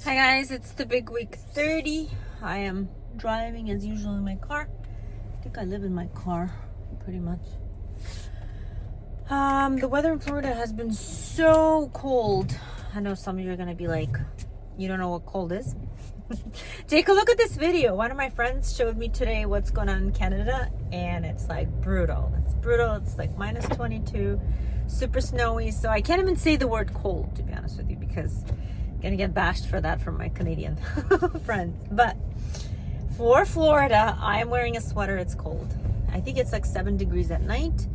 Hi guys, it's the big week 30. I am driving as usual in my car. I think I live in my car pretty much. The weather in Florida has been so cold. I know some of you are gonna be like, you don't know what cold is. Take a look at this video. One of my friends showed me today what's going on in Canada, and it's like brutal. It's brutal. It's like minus 22, super snowy. So I can't even say the word cold, to be honest with you, because gonna get bashed for that from my Canadian friends. But for Florida, I'm wearing a sweater. It's cold. I think it's like 7 degrees at night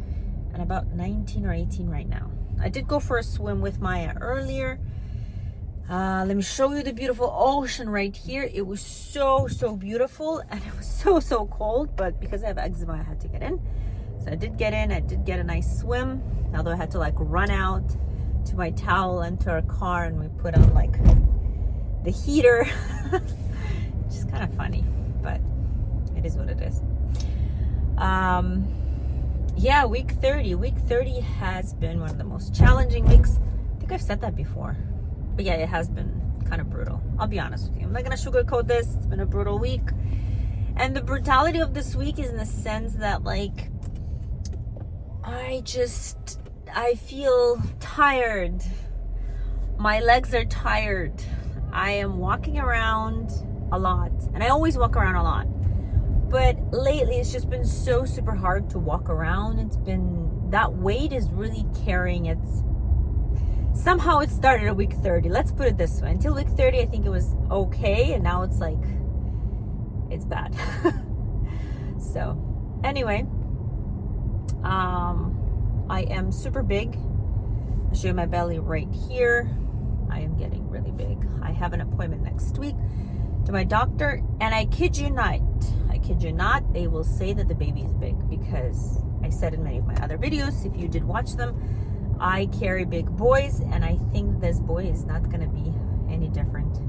and about 19 or 18 right now. I did go for a swim with Maya earlier. Let me show you the beautiful ocean right here. It was so beautiful, and it was so cold, but because I have eczema, I had to get in. So I did get in. I did get a nice swim, although I had to like run out to my towel and to our car, and we put on like the heater. Which is kind of funny, but it is what it is. Yeah, week 30 has been one of the most challenging weeks. I think I've said that before, but yeah, it has been kind of brutal. I'll be honest with you, I'm not gonna sugarcoat this. It's been a brutal week, and the brutality of this week is in the sense that like I feel tired. My legs are tired. I am walking around a lot, and I always walk around a lot. But lately, it's just been so super hard to walk around. It's been, that weight is really carrying it. Somehow it started at week 30. Let's put it this way. Until week 30, I think it was okay, and now it's like, it's bad. So, anyway, I am super big. I'll show you my belly right here. I am getting really big. I have an appointment next week to my doctor, and I kid you not, they will say that the baby is big, because I said in many of my other videos, if you did watch them, I carry big boys, and I think this boy is not going to be any different.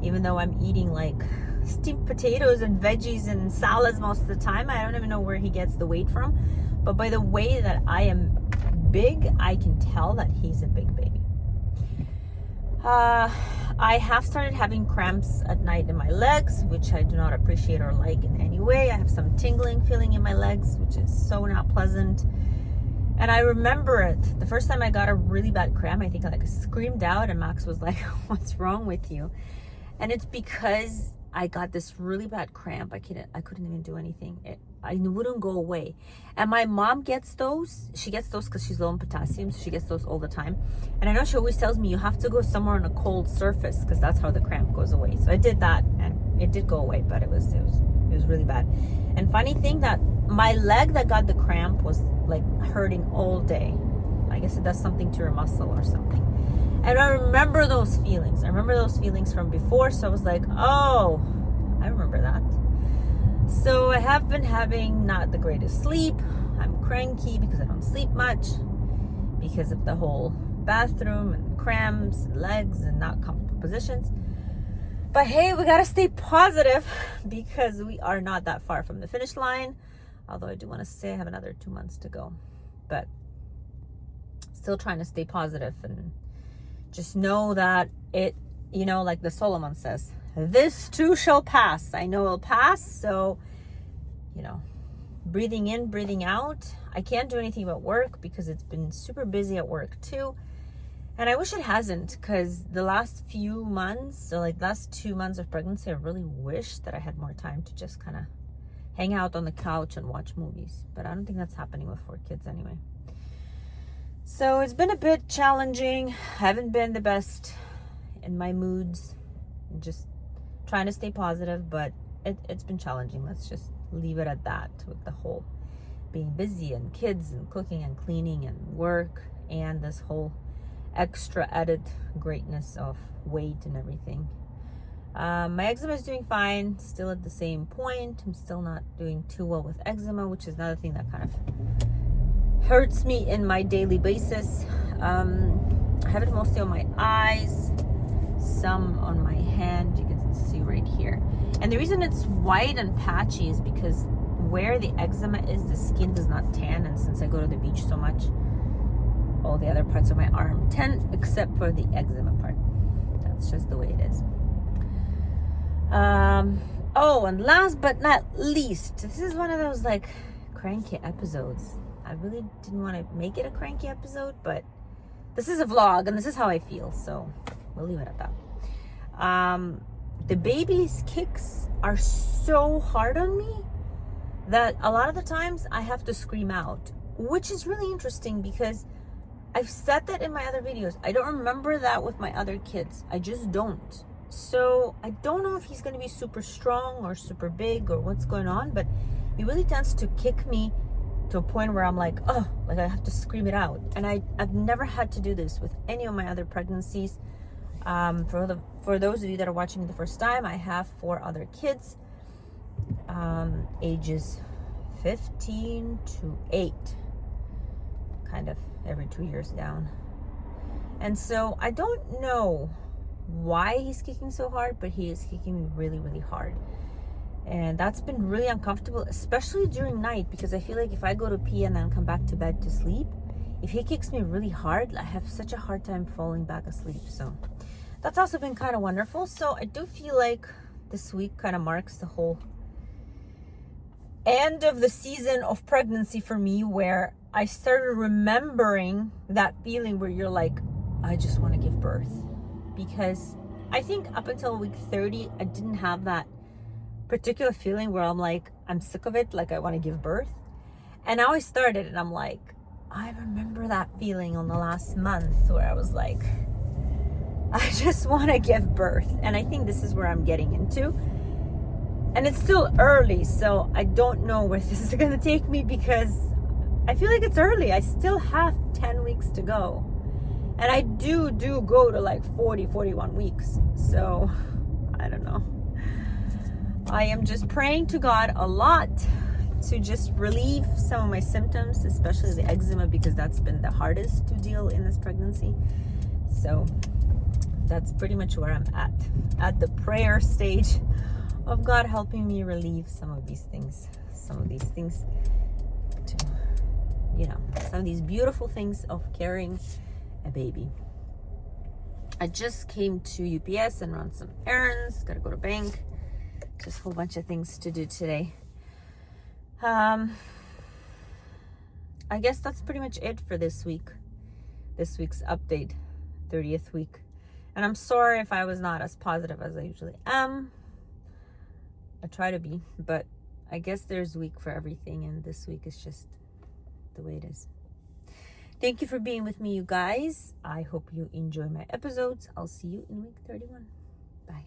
Even though I'm eating like steamed potatoes and veggies and salads most of the time, I don't even know where he gets the weight from. But by the way that I am big, I can tell that he's a big baby. I have started having cramps at night in my legs, which I do not appreciate or like in any way. I have some tingling feeling in my legs, which is so not pleasant. And I remember it. The first time I got a really bad cramp, I think I like screamed out, and Max was like, "What's wrong with you?" And it's because I got this really bad cramp. I couldn't even do anything. I wouldn't go away. And my mom gets those. She gets those because she's low in potassium, so she gets those all the time. And I know she always tells me you have to go somewhere on a cold surface, because that's how the cramp goes away. So I did that, and it did go away, but it was really bad. And funny thing that my leg that got the cramp was like hurting all day. I guess it does something to your muscle or something. And I remember those feelings. I remember those feelings from before. So I was like, oh, I remember that. So I have been having not the greatest sleep. I'm cranky because I don't sleep much, because of the whole bathroom and cramps and legs and not comfortable positions. But hey, we gotta stay positive, because we are not that far from the finish line. Although I do want to say I have another 2 months to go. But still trying to stay positive and just know that it, like the Solomon says, this too shall pass. I know it'll pass. So, breathing in, breathing out. I can't do anything about work because it's been super busy at work too. And I wish it hasn't, because the last few months, so like last 2 months of pregnancy, I really wish that I had more time to just kind of hang out on the couch and watch movies. But I don't think that's happening with 4 kids anyway. So it's been a bit challenging. I haven't been the best in my moods. I'm just trying to stay positive, but it's been challenging. Let's just leave it at that, with the whole being busy and kids and cooking and cleaning and work, and this whole extra added greatness of weight and everything. My eczema is doing fine, still at the same point. I'm still not doing too well with eczema, which is another thing that kind of hurts me in my daily basis. I have it mostly on my eyes, some on my hand, you can see right here. And the reason it's white and patchy is because where the eczema is, the skin does not tan, and since I go to the beach so much, all the other parts of my arm tan, except for the eczema part. That's just the way it is. Oh, and last but not least, this is one of those like cranky episodes. I really didn't want to make it a cranky episode, but this is a vlog and this is how I feel, so we'll leave it at that. The baby's kicks are so hard on me that a lot of the times I have to scream out, which is really interesting because I've said that in my other videos. I don't remember that with my other kids. I just don't. So I don't know if he's going to be super strong or super big or what's going on, but he really tends to kick me to a point where I'm like, oh, like I have to scream it out. And I've never had to do this with any of my other pregnancies. For those of you that are watching the first time, I have 4 other kids, ages 15 to 8, kind of every 2 years down. And so I don't know why he's kicking so hard, but he is kicking me really, really hard. And that's been really uncomfortable, especially during night, because I feel like if I go to pee and then come back to bed to sleep, if he kicks me really hard, I have such a hard time falling back asleep. So that's also been kind of wonderful. So I do feel like this week kind of marks the whole end of the season of pregnancy for me, where I started remembering that feeling where you're like, I just want to give birth. Because I think up until week 30, I didn't have that particular feeling where I'm like, I'm sick of it, like I want to give birth. And now I started and I'm like, I remember that feeling on the last month where I was like, I just want to give birth. And I think this is where I'm getting into. And it's still early, so I don't know where this is going to take me, because I feel like it's early. I still have 10 weeks to go. And I do go to like 40, 41 weeks. So I don't know. I am just praying to God a lot to just relieve some of my symptoms, especially the eczema, because that's been the hardest to deal in this pregnancy. So that's pretty much where I'm at the prayer stage of God helping me relieve some of these things to, you know, some of these beautiful things of carrying a baby. I just came to UPS and run some errands, gotta go to bank, just a whole bunch of things to do today. I guess that's pretty much it for this week's update, 30th week. And I'm sorry if I was not as positive as I usually am. I try to be, but I guess there's a week for everything, and this week is just the way it is. Thank you for being with me, you guys. I hope you enjoy my episodes. I'll see you in week 31. Bye.